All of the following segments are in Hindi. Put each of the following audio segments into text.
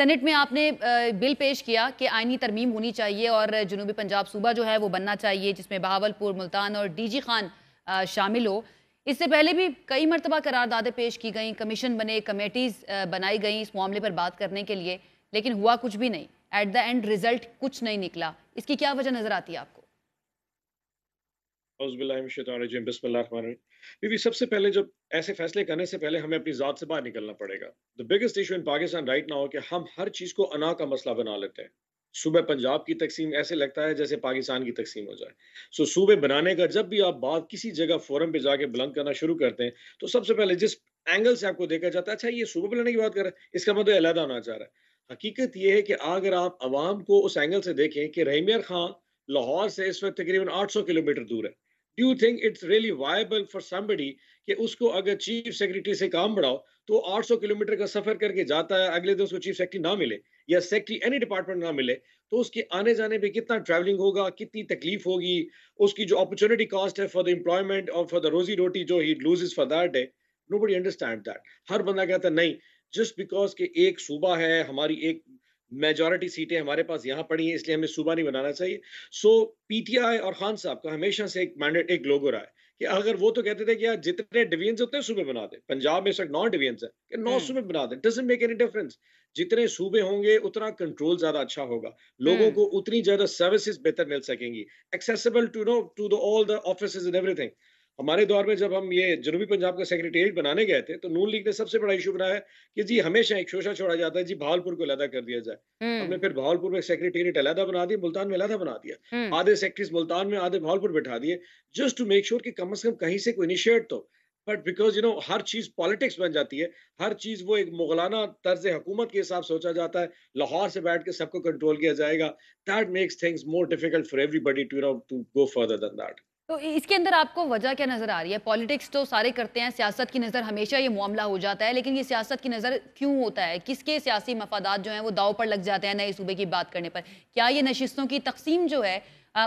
सेनेट में आपने बिल पेश किया कि आईनी तरमीम होनी चाहिए और जनूबी पंजाब सूबा जो है वो बनना चाहिए, जिसमें बहावलपुर, मुल्तान और डीजी खान शामिल हो। इससे पहले भी कई मरतबा करारदादें पेश की गई, कमीशन बने, कमेटीज बनाई गई इस मामले पर बात करने के लिए, लेकिन हुआ कुछ भी नहीं। एट द एंड रिजल्ट कुछ नहीं निकला। इसकी क्या वजह नजर आती है आपको? क्योंकि सबसे पहले जब ऐसे फैसले करने से पहले हमें अपनी ज़ात से बाहर निकलना पड़ेगा। The biggest issue in Pakistan right now कि हम हर चीज़ को अना का मसला बना लेते हैं। सूबे पंजाब की तकसीम ऐसे लगता है जैसे पाकिस्तान की तकसीम हो जाए। सो सूबे बनाने का जब भी आप बात किसी जगह फोरम पे जाके बुलंद करना शुरू करते हैं, तो सबसे पहले जिस एंगल से आपको देखा जाता है, अच्छा ये सूबे बनाने की बात कर रहा है, इसका मतलब अलहदा होना चाह रहा है। हकीकत ये है कि अगर आप अवाम को उस एंगल से देखें कि रहीमियर खां लाहौर से इस वक्त तकरीबन 800 किलोमीटर दूर है। Do you think it's really viable for somebody कि उसको अगर चीफ सेक्रेटरी से काम बढ़ाओ तो 800 किलोमीटर का सफर करके जाता है, अगले दिन उसको चीफ सेक्रेटरी ना मिले या सेक्रेटरी एनी डिपार्टमेंट ना मिले, तो उसके आने जाने पे कितना ट्रैवलिंग होगा, कितनी तकलीफ होगी, उसकी जो अपॉर्चुनिटी कॉस्ट है फॉर द एम्प्लॉयमेंट और फॉर द रोजी रोटी जो ही loses for that day. Nobody understand that. हर बंदा कहता है नहीं, जस्ट बिकॉज कि एक सूबा है, हमारी एक मेजॉरिटी सीटें हमारे पास यहाँ पड़ी हैं, इसलिए हमें सूबा नहीं बनाना चाहिए। सो पीटीआई और खान साहब का हमेशा से एक मैंडेट, एक लोगो रहा है कि अगर वो तो कहते थे कि यार जितने डिवीजन उतने सूबे बना दे, पंजाब में इस वक्त 9 डिवीजन है कि 9 सूबे बना दे, डजंट मेक एनी डिफरेंस। जितने सूबे होंगे उतना कंट्रोल ज्यादा अच्छा होगा, लोगों हम्म। को उतनी ज्यादा सर्विसेज बेहतर मिल सकेंगी, accessible to no to the all the offices and everything. हमारे दौर में जब हम ये जनूबी पंजाब का सेक्रेटेरिएट बनाने गए थे, तो नून लीग ने सबसे बड़ा इशू बनाया कि जी हमेशा एक शोशा छोड़ा जाता है जी, भावलपुर को अलहदा कर दिया जाए। हमने हम्म। फिर भावलपुर में सेक्रेटेरिएट अलहदा बना दिया, मुल्तान में अलहदा बना दिया। हम्म। आधे सेक्रेटरीज मुल्तान में, आधे भावलपुर बैठा दिए, जस्ट टू मेक श्योर कि कम से कम कहीं से कोई इनिशिएट तो। बट बिकॉज हर चीज पॉलिटिक्स बन जाती है, हर चीज वो एक मुगलाना तर्ज हुकूमत के हिसाब से सोचा जाता है, लाहौर से बैठ के सबको कंट्रोल किया जाएगा। That makes things more difficult for everybody to go further than that. तो इसके अंदर आपको वजह क्या नजर आ रही है? पॉलिटिक्स तो सारे करते हैं, सियासत की नज़र हमेशा ये मामला हो जाता है, लेकिन ये सियासत की नज़र क्यों होता है? किसके सियासी मफादात जो हैं वो दाव पर लग जाते हैं नए सूबे की बात करने पर? क्या ये नशिस्तों की तकसीम जो है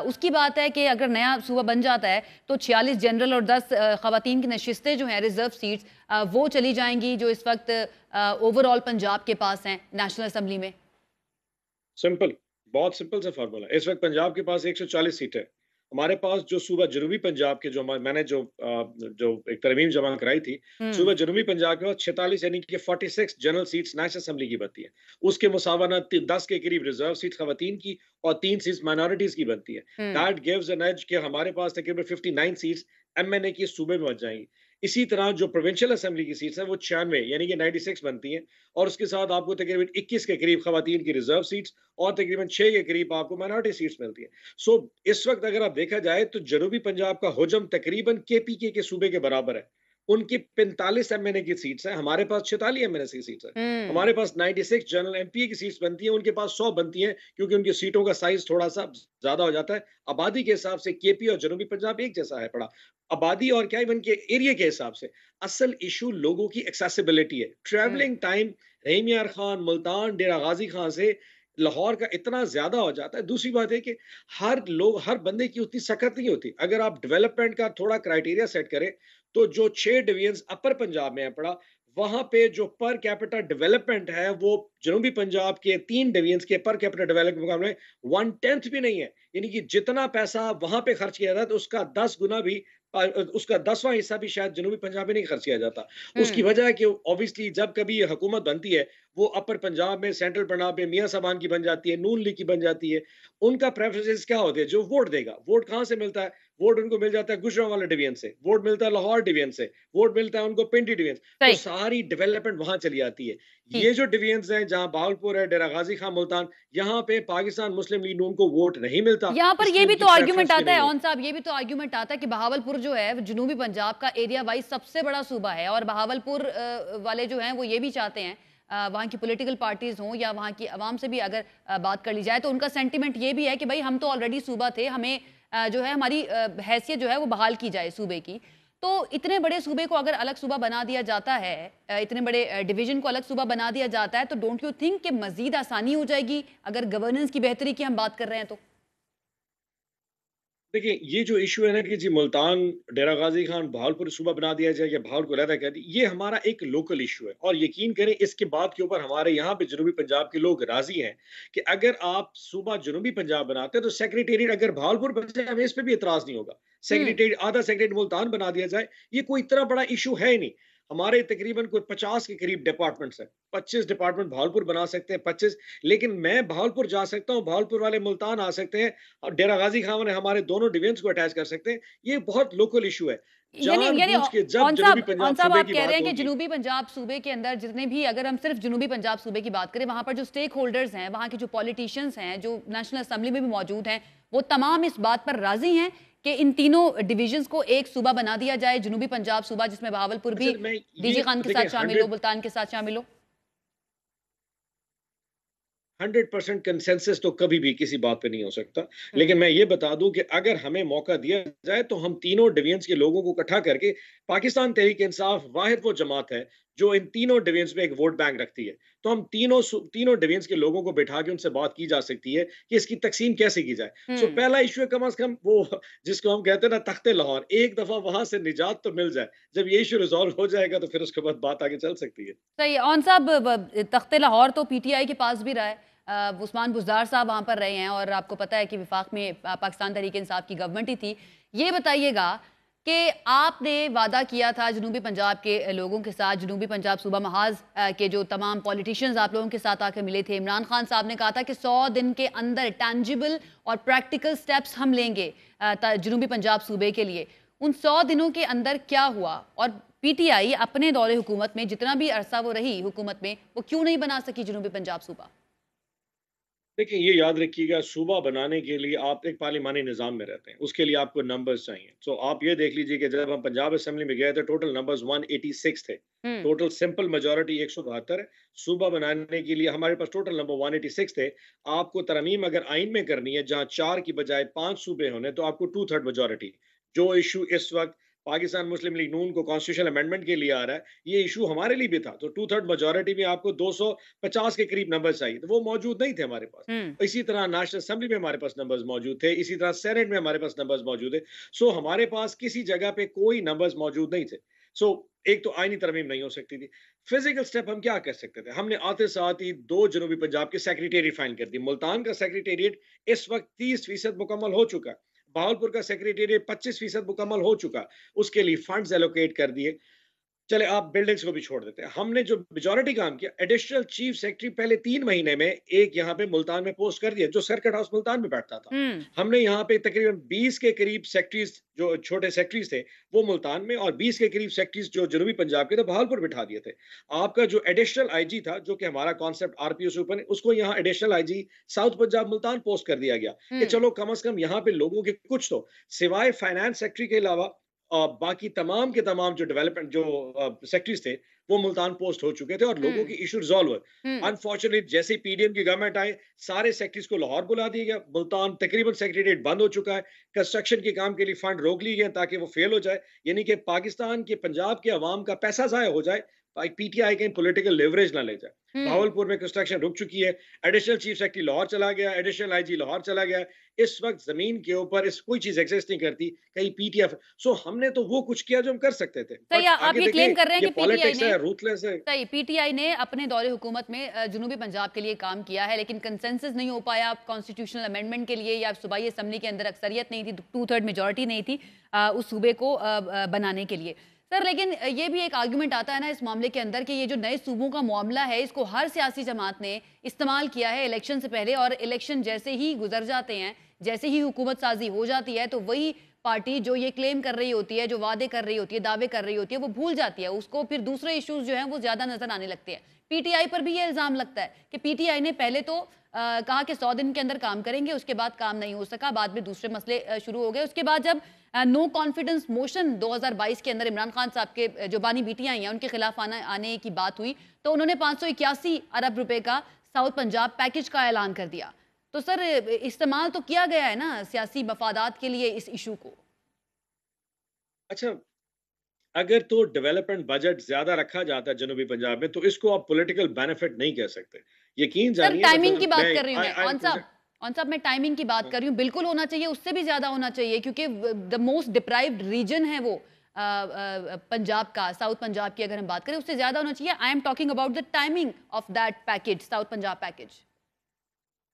उसकी बात है कि अगर नया सूबा बन जाता है तो 46 जनरल और 10 खवातीन की नशिस्तें जो हैं, रिजर्व सीट्स, वो चली जाएंगी जो इस वक्त ओवरऑल पंजाब के पास हैं नेशनल असम्बली में? सिंपल, बहुत सिंपल सा फार्मूला है। इस वक्त पंजाब के पास 140 सीट है। हमारे पास जो सूबा जनूबी पंजाब के मैंने जो एक तरमीम जमा कराई थी, हम्म। सूबा जनूबी पंजाब के पास 46 यानी कि 46 जनरल सीट्स नेशनल असेंबली की बनती है। उसके मुसावना 10 के करीब रिजर्व सीट खवातीन की और 3 सीट्स माइनॉरिटीज की बनती है। हम्म। दैट गिव्स एन एज कि हमारे पास तकरीबन 59 सीट्स एमएनए की सूबे में बच जाएंगी। इसी तरह जो प्रोविंशियल असेंबली की सीट्स हैं वो 96 यानी कि 96 बनती हैं, और उसके साथ आपको तकरीबन 21 के करीब खवातीन की रिजर्व सीट्स और तकरीबन 6 के करीब आपको माइनॉरिटी सीट्स मिलती हैं। सो इस वक्त अगर आप देखा जाए तो जनूबी पंजाब का हुजम तकरीबन केपीके के सूबे के बराबर है। उनकी 45 एमएनए की सीट्स हैं, हमारे पास 46 एमएनए की सीट्स हैं। हम्म। हमारे पास 96 जनरल एमपी की सीट्स बनती हैं, उनके पास 100 बनती हैं, क्योंकि उनकी सीटों का साइज थोड़ा सा ज्यादा हो जाता है। आबादी के हिसाब से केपी और जनूबी पंजाब एक जैसा है पड़ा, आबादी और क्या इवन के एरिया के हिसाब से। असल इशू लोगों की एक्सेसिबिलिटी है, हम्म। ट्रैवलिंग टाइम रहीम यार खान, मुल्तान, डेरा गाजी खान से लाहौर का इतना ज्यादा हो जाता है। दूसरी बात है कि हर बंदे की उतनी सख्त नहीं होती। अगर आप डेवलपमेंट का थोड़ा क्राइटेरिया सेट करें, तो जो 6 डिवीजन अपर पंजाब में है पड़ा, वहां पे जो पर कैपिटा डेवलपमेंट है वो जनूबी पंजाब के 3 डिवीजन के पर कैपिटा डेवलपमेंट मुकाबले में 1/10 भी नहीं है। यानी कि जितना पैसा वहां पे खर्च किया जाता है, तो उसका 10 गुना भी, उसका 10वां हिस्सा भी शायद जनूबी पंजाब में नहीं खर्च किया जाता। उसकी हम्म। वजह है कि ऑब्वियसली जब कभी ये हुकूमत बनती है, वो अपर पंजाब में, सेंट्रल पंजाब में मियां साहबान की बन जाती है, नून लीग की बन जाती है। उनका प्रेफरेंसेस क्या होते हैं? जो वोट देगा, वोट कहाँ से मिलता है? वोट उनको मिल जाता है गुजरांवाला डिवीजन से, वोट मिलता है लाहौर डिवीजन से, वोट मिलता है उनको पिंडी डिवीजन। तो सही। सारी डेवलपमेंट वहां चली आती है। ठीक। ये जो डिवीजन हैं, जहां भावलपुर है, डेरा गाजी खान, मुल्तान, यहाँ पे पाकिस्तान मुस्लिम लीग नून को वोट नहीं मिलता, यहाँ पर ये इसलिए भी उनकी तो आर्ग्यूमेंट प्रेफरेंस भी आता है नहीं है। ऑन साहब, ये भी तो आर्ग्यूमेंट आता है कि बहावलपुर जो है वो जनूबी पंजाब का एरिया वाइज सबसे बड़ा सूबा है, और बहावलपुर वाले जो हैं वो ये भी चाहते हैं, वहाँ की पॉलिटिकल पार्टीज हों या वहाँ की आवाम से भी अगर बात कर ली जाए, तो उनका सेंटिमेंट ये भी है कि भाई हम तो ऑलरेडी सूबा थे, हमें जो है हमारी हैसियत जो है वो बहाल की जाए सूबे की। तो इतने बड़े सूबे को अगर अलग सूबा बना दिया जाता है, इतने बड़े डिवीजन को अलग सूबा बना दिया जाता है, तो डोंट यू थिंक कि मजीद आसानी हो जाएगी अगर गवर्नेंस की बेहतरी की हम बात कर रहे हैं तो? देखिए, ये जो इश्यू है ना कि जी मुल्तान, डेरा गाज़ी खान, बहावलपुर सूबा बना दिया जाए या बहावल को अलहदा कर दी, ये हमारा एक लोकल इश्यू है और यकीन करें इसके बात के ऊपर हमारे यहाँ पे जनूबी पंजाब के लोग राज़ी हैं कि अगर आप सूबा जनूबी पंजाब बनाते हैं तो सेक्रेटेरिएट अगर बहावलपुर बन जाए हमें इस पे भी एतराज़ नहीं होगा। हुँ। सेक्रेटेरिएट आधा सेक्रेटेरिएट मुल्तान बना दिया जाए, ये कोई इतना बड़ा इश्यू है ही नहीं। हमारे तकरीबन कोई 50 के करीब डिपार्टमेंट्स हैं, 25 डिपार्टमेंट बहावलपुर बना सकते हैं, 25, लेकिन मैं बहावलपुर जा सकता हूँ, बहावलपुर वाले मुल्तान आ सकते हैं और डेरा गाज़ी खान है हमारे दोनों डिवीजन्स को अटैच कर सकते हैं। ये बहुत लोकल इश्यू है। यानी यानी जानबूझ के जब जनूबी औन पंजाब साहब सूबे आप की कह रहे बात हैं कि होगी। जनूबी पंजाब सूबे के अंदर जितने भी अगर हम सिर्फ जनूबी पंजाब सूबे की बात करें, वहाँ पर जो स्टेक होल्डर्स हैं, वहाँ के जो पॉलिटिशियंस हैं, जो नेशनल असेंबली में भी मौजूद हैं, वो तमाम इस बात पर राज़ी हैं कि इन तीनों डिविजन्स को एक सूबा बना दिया जाए, जनूबी पंजाब सूबा जिसमें बहावलपुर भी असल में ये डीजी खान के देखिए साथ शामिल हो, 100 मुल्तान के साथ शामिल हो? 100% कंसेंसस तो कभी भी किसी बात पे नहीं हो सकता। हुँ। लेकिन मैं ये बता दूँ कि अगर हमें मौका दिया जाए तो हम तीनों डिवीजन्स के लोगों को इकट्ठा करके पाकिस्तान तहरीक-ए-इंसाफ वाहिद वो जमात है जो इन तीनों डिवीजन्स में एक वोट बैंक रखती है। तो हम तीनों डिवीजन्स के लोगों को बिठा के उनसे बात की जा सकती है कि इसकी तक़सीम कैसे की जाए। सो हुँ। पहला इश्यू है कम से कम वो जिसको हम कहते हैं ना तख्ते लाहौर, एक दफ़ा वहाँ से निजात तो मिल जाए। जब ये इश्यू रिज़ॉल्व हो जाएगा तो फिर उसके बाद बात आगे चल सकती है। सही है। औन साहब तख्ते लाहौर तो पीटीआई के पास भी रहा है। उस्मान बुज़दार साहब वहाँ पर रहे हैं और आपको पता है कि विफाक में पाकिस्तान तहरीक-ए-इंसाफ की गवर्नमेंट ही थी। ये बताइएगा कि आपने वादा किया था जनूबी पंजाब के लोगों के साथ, जनूबी पंजाब सूबा महाज़ के जो तमाम पॉलिटिशियंस आप लोगों के साथ आके मिले थे, इमरान खान साहब ने कहा था कि 100 दिन के अंदर टैंजिबल और प्रैक्टिकल स्टेप्स हम लेंगे जनूबी पंजाब सूबे के लिए। उन 100 दिनों के अंदर क्या हुआ? और पीटीआई अपने दौरे हुकूमत में जितना भी अरसा वो रही हुकूमत में, वो क्यों नहीं बना सकी जनूबी पंजाब सूबा? देखिए, ये याद रखिएगा सूबा बनाने के लिए आप एक पार्लिमानी निज़ाम में रहते हैं, उसके लिए आपको नंबर्स चाहिए। सो आप ये देख लीजिए कि जब हम पंजाब असेंबली में गए थे टोटल नंबर्स 186 थे। हुँ। टोटल सिंपल मेजॉरिटी 172 है। सूबा बनाने के लिए हमारे पास टोटल नंबर 186 थे। आपको तरमीम अगर आइन में करनी है जहाँ 4 की बजाय 5 सूबे होने तो आपको 2/3 मेजॉरिटी। जो इश्यू इस वक़्त पाकिस्तान मुस्लिम लीग नून को कॉन्स्टिट्यूशनल अमेंडमेंट के लिए आ रहा है, ये इश्यू हमारे लिए भी था। तो 2/3 मेजॉरिटी में आपको 250 के करीब नंबर चाहिए, तो वो मौजूद नहीं थे हमारे पास। हुँ। इसी तरह नेशनल असेंबली में हमारे पास नंबर्स मौजूद थे, इसी तरह सेनेट में हमारे पास नंबर्स मौजूद है। सो हमारे पास किसी जगह पे कोई नंबर्स मौजूद नहीं थे। सो एक तो आईनी तरमीम नहीं हो सकती थी। फिजिकल स्टेप हम क्या कर सकते थे? हमने आते साथ ही 2 जनूबी पंजाब के सेक्रेटेरिएट फाइनल कर दिए। मुल्तान का सेक्रेटेरिएट इस वक़्त 30% मुकम्मल हो चुका है। बहावलपुर का सेक्रेटेरिएट 25% मुकम्मल हो चुका है। उसके लिए फंड्स एलोकेट कर दिए। चले आप बिल्डिंग्स को भी छोड़ देते हैं। हमने जो मेजॉरिटी काम किया, एडिशनल चीफ सेक्रेटरी पहले 3 महीने में एक यहाँ पे मुल्तान में पोस्ट कर दिया, जो सर्किट हाउस मुल्तान में बैठता था। हुँ। हमने यहाँ पे तकरीबन 20 के करीब सेक्रेटरीज़ जो छोटे सेक्रेटरीज़ थे, वो मुल्तान में और 20 के करीब सेक्रेटरीज़ जो जनूबी पंजाब के थे, बहावलपुर बिठा दिए थे। आपका जो एडिशनल आईजी था, जो कि हमारा कॉन्सेप्ट आरपीओ से ऊपर है, उसको यहाँ additional IG south Punjab Multan post कर दिया गया कि हुँ। चलो कम से कम यहाँ पे लोगों के कुछ तो, सिवाय फाइनेंस सेक्रेटरी के अलावा बाकी तमाम के तमाम जो डेवलपमेंट जो सेक्रेटरीज थे, वो मुल्तान पोस्ट हो चुके थे और लोगों हुँ। की इश्यू रिज़ॉल्व हुए। हुँ। अनफॉर्चुनेटली जैसे ही पीडीएम की गवर्नमेंट आई, सारे सेक्रेटरीज को लाहौर बुला दिया गया। मुल्तान तकरीबन सेक्रेटेरिएट बंद हो चुका है। कंस्ट्रक्शन के काम के लिए फंड रोक लिए गए ताकि वो फेल हो जाए। यानी कि पाकिस्तान के पंजाब के अवाम का पैसा ज़ाया हो जाए, पीटीआई कहीं पॉलिटिकल लेवरेज ना ले जाए। हुँ। भावलपुर में कंस्ट्रक्शन रुक चुकी है। एडिशनल चीफ सेक्रेटरी लाहौर चला गया, एडिशनल आईजी लाहौर चला गया। इस वक़्त ज़मीन के ऊपर इस कोई चीज़ एक्सिस्ट नहीं करती, कहीं पीटीएफ। सो हमने तो वो कुछ किया जो हम कर सकते थे। सही बट है, आप आगे ये देखें, क्लेम कर रहे हैं ये कि पीटीआई पॉलिटिक्स ने है, रूथलेस है। सही पीटीआई ने अपने दौरे हुकूमत में जनूबी पंजाब के लिए काम किया है, लेकिन कंसेंसस नहीं हो पाया कॉन्स्टिट्यूशनल अमेंडमेंट के लिए या सूबाई असेंबली के अंदर अक्सरियत नहीं थी, 2/3 मेजॉरिटी नहीं थी उस सूबे को बनाने के लिए। सर लेकिन ये भी एक आर्गुमेंट आता है ना इस मामले के अंदर कि ये जो नए सूबों का मामला है इसको हर सियासी जमात ने इस्तेमाल किया है इलेक्शन से पहले और इलेक्शन जैसे ही गुजर जाते हैं, जैसे ही हुकूमत साजी हो जाती है तो वही पार्टी जो ये क्लेम कर रही होती है, जो वादे कर रही होती है, दावे कर रही होती है, वो भूल जाती है। उसको फिर दूसरे इश्यूज जो हैं वो ज़्यादा नज़र आने लगते हैं। पीटीआई पर भी ये इल्ज़ाम लगता है कि पीटीआई ने पहले तो कहा कि 100 दिन के अंदर काम करेंगे, उसके बाद काम नहीं हो सका, बाद में दूसरे मसले शुरू हो गए। उसके बाद जब नो कॉन्फिडेंस मोशन 2022 के अंदर इमरान खान साहब के जो बानी बेटियां आई हैं, उनके खिलाफ आने की बात हुई, तो उन्होंने 581 अरब रुपए का साउथ पंजाब पैकेज का ऐलान कर दिया। तो सर इस्तेमाल तो किया गया है ना सियासी मफादात के लिए इस इशू को। अच्छा, अगर तो डेवलपमेंट बजट ज़्यादा रखा जाता है जनूबी पंजाब में, तो इसको आप पॉलिटिकल बेनिफिट नहीं कह सकते। यकीन सर जानिए टाइमिंग की मतलब बात मैं कर रही हूँ मैं आई एम औन साहब। और साहब मैं टाइमिंग की बात कर रही हूँ, बिल्कुल होना चाहिए, उससे भी ज्यादा होना चाहिए, क्योंकि द मोस्ट डिप्राइव्ड रीजन है वो पंजाब का, साउथ पंजाब की अगर हम बात करें, उससे ज्यादा होना चाहिए। I am talking about the timing of that package, south Punjab package.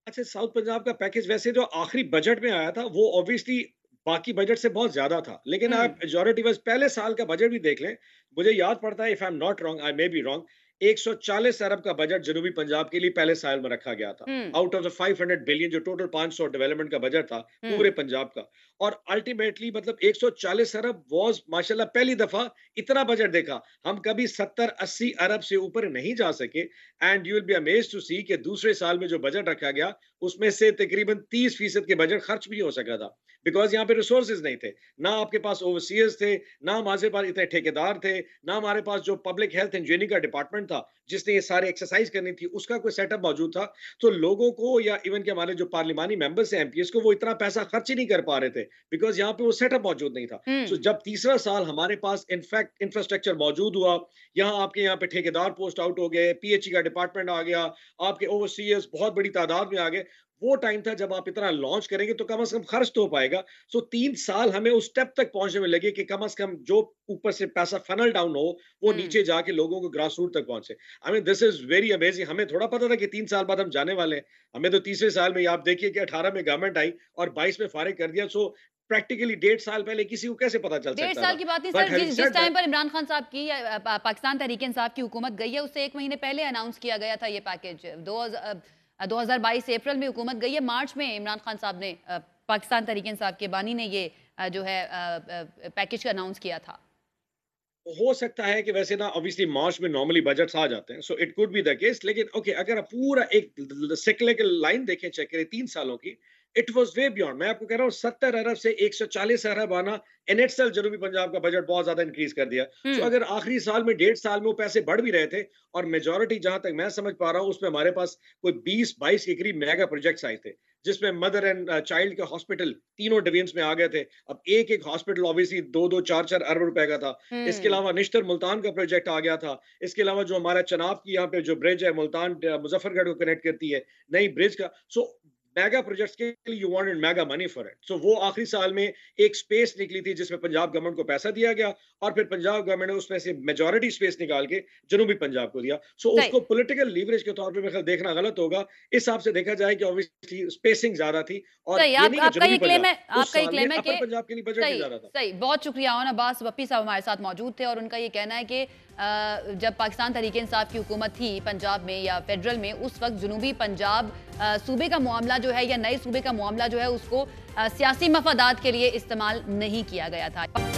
अच्छा, साउथ पंजाब का पैकेज वैसे जो आखिरी बजट में आया था, वो ऑब्वियसली बाकी बजट से बहुत ज़्यादा था। लेकिन हम्म। आप मेजॉरिटी वाइज़ पहले साल का बजट भी देख लें, मुझे याद पड़ता है, if I am not wrong, I may be wrong, 140 अरब का बजट जनूबी पंजाब के लिए पहले साल में रखा गया था। हम्म। आउट ऑफ द 500 बिलियन जो टोटल 500 डेवलपमेंट का बजट था, हम्म। पूरे पंजाब का। और अल्टीमेटली मतलब 140 अरब वाज़ माशाल्लाह पहली दफ़ा इतना बजट देखा। हम कभी 70-80 अरब से ऊपर नहीं जा सके। And you will be amazed to see कि दूसरे साल में जो बजट रखा गया, उसमें से तकरीबन 30% के बजट खर्च भी हो सका था। बिकॉज़ यहाँ पे रिसोर्सेज़ नहीं थे। ना आपके पास ओवरसीयर्स थे, ना हमारे पास इतने ठेकेदार थे, ना हमारे पास जो पब्लिक हेल्थ इंजीनियरिंग का डिपार्टमेंट था, जिसने ये सारे एक्सरसाइज करनी थी, उसका कोई सेटअप मौजूद था। तो लोगों को या इवन के हमारे जो पार्लिमानी मेंबर्स हैं, एमपीएस को, वो इतना पैसा खर्च ही नहीं कर पा रहे थे, बिकॉज़ यहाँ पे वो सेटअप मौजूद नहीं था। हम्म। सो जब तीसरा साल हमारे पास इनफैक्ट इंफ्रास्ट्रक्चर मौजूद हुआ, यहाँ आपके यहाँ पे ठेकेदार पोस्ट आउट हो गए, पीएचई का डिपार्टमेंट आ गया, आपके ओवरसीयर्स बहुत बड़ी तादाद में आ गए। वो टाइम था जब आप इतना लॉन्च करेंगे तो कम से कम खर्च तो हो पाएगा। सो 3 साल हमें उस स्टेप तक पहुंचने में लगे कि कम से कम जो ऊपर से पैसा फनल डाउन हो, वो हम्म। नीचे जाके लोगों को ग्रास रूट तक पहुंचे। I mean this is very amazing. हमें थोड़ा पता था कि 3 साल बाद हम जाने वाले हैं। हमें तो तीसरे साल में ही आप देखिए कि 18 में गवर्नमेंट आई और 22 में फारिग कर दिया। सो प्रैक्टिकली 1.5 साल पहले किसी को कैसे पता चल डेढ़ सकता साल था? की बात नहीं बट सर, हैविंग जिस सेड टाइम दैट, पर इमरान खान साहब की पाकिस्तान तहरीक इंसाफ की हुकूमत गई है, उससे 1 महीने पहले अनाउंस किया गया था ये पैकेज। 2022 अप्रैल में हुकूमत गई है, मार्च में इमरान खान साहब ने, पाकिस्तान तहरीक इंसाफ के बानी ने, ये जो है पैकेज का अनाउंस किया था। हो सकता है कि वैसे ना ऑब्वियसली मार्च में नॉर्मली बजट्स आ जाते हैं, so it could be the case. लेकिन ओके, अगर आप पूरा एक साइक्लिकल लाइन देखें, चेक करें 3 सालों की, इट वाज वे बियॉन्ड। मैं आपको कह रहा हूँ 70 अरब से 140 अरब आना इन इटसेल्फ जनूबी पंजाब का बजट बहुत ज्यादा इंक्रीज कर दिया। सो हम्म। अगर आखिरी साल में 1.5 साल में वो पैसे बढ़ भी रहे थे, और मेजोरिटी जहां तक मैं समझ पा रहा हूँ उसमें हमारे पास कोई 20-22 के करीब मेगा प्रोजेक्ट्स आए थे, जिसमें मदर एंड चाइल्ड के हॉस्पिटल तीनों डिवीजन में आ गए थे। अब एक एक हॉस्पिटल ऑब्वियसली 2-4 अरब रुपए का था। इसके हम्म। अलावा निश्तर मुल्तान का प्रोजेक्ट आ गया था। इसके अलावा जो हमारा चनाब की यहाँ पे जो ब्रिज है, मुल्तान मुजफ्फरगढ़ को कनेक्ट करती है, नई ब्रिज का। सो मेगा प्रोजेक्ट्स के लिए you wanted mega money for it. So वो आखिरी साल में एक स्पेस निकली थी जिसमें पंजाब गवर्नमेंट को पैसा दिया गया, और फिर पंजाब गवर्नमेंट ने उसमें से मेजॉरिटी स्पेस निकाल के जनूबी पंजाब को दिया। सो सही। उसको पॉलिटिकल लीवरेज के तौर पे मेरे ख्याल देखना गलत होगा। इस हिसाब से देखा जाए कि ऑब्वियसली स्पेसिंग ज्यादा थी, और सही, ये नहीं कि आपका जनूबी ये क्लेम पंजाब, है, उस आपका ये साल में क्लेम है कि अपर पंजाब के लिए बजट भी सही, ज्यादा था। सही, बहुत शुक्रिया। ओन अब्बास वप्पी साहब हमारे साथ मौजूद थे, और उनका ये कहना है कि जब पाकिस्तान तहरीक इंसाफ की हुकूमत थी पंजाब में या फेडरल में, उस वक्त जनूबी पंजाब सूबे का मामला जो है, या नए सूबे का मामला जो है, उसको सियासी मफादात के लिए इस्तेमाल नहीं किया गया था।